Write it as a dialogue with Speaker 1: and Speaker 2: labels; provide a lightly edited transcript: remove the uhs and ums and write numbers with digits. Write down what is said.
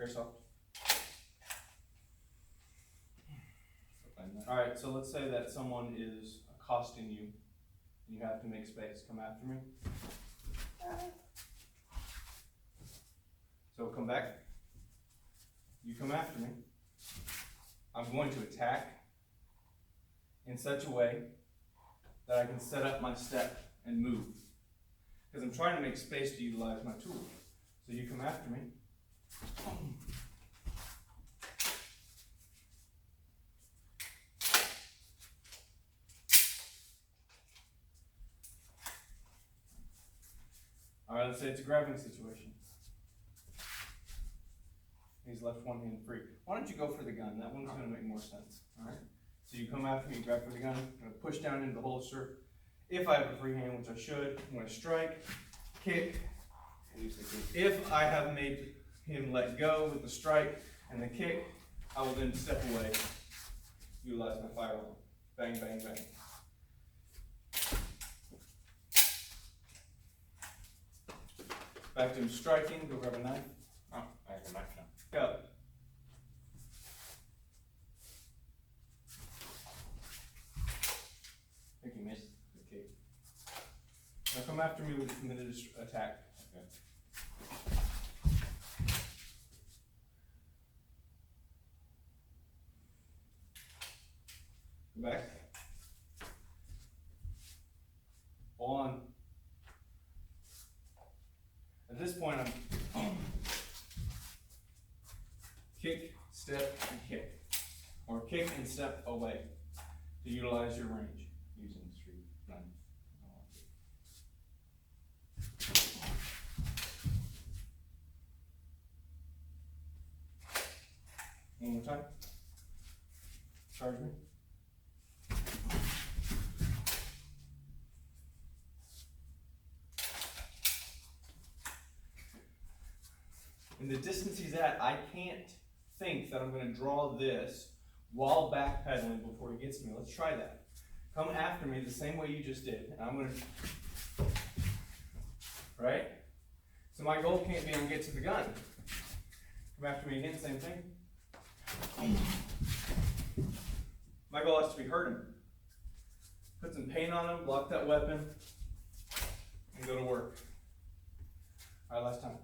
Speaker 1: soft. Alright, so let's say that someone is accosting you, and you have to make space. Come after me. So come back. You come after me. I'm going to attack in such a way that I can set up my step and move. Because I'm trying to make space to utilize my tool. So you come after me. Alright, let's say it's a grabbing situation. He's left one hand free. Why don't you go for the gun? That one's going to make more sense. Alright? So you come after me, you grab for the gun, I'm going to push down into the holster. If I have a free hand, which I should, I'm going to strike, kick. If I have made him let go with the strike and the kick, I will then step away, utilize my firearm. Bang, bang, bang. Back to him striking, go grab a knife.
Speaker 2: Oh, I have a knife now.
Speaker 1: Go. I think you missed the kick. Now come after me with a committed attack.
Speaker 2: Okay.
Speaker 1: Go back. On. At this point, I'm kick, step, and kick. Or kick and step away to utilize your range using the street knife. One more time. Charge me. And the distance he's at, I can't think that I'm going to draw this while backpedaling before he gets me. Let's try that. Come after me the same way you just did. And I'm going to, right? So my goal can't be I'm get to the gun. Come after me again, same thing. My goal has to be hurt him. Put some paint on him, block that weapon, and go to work. All right, last time.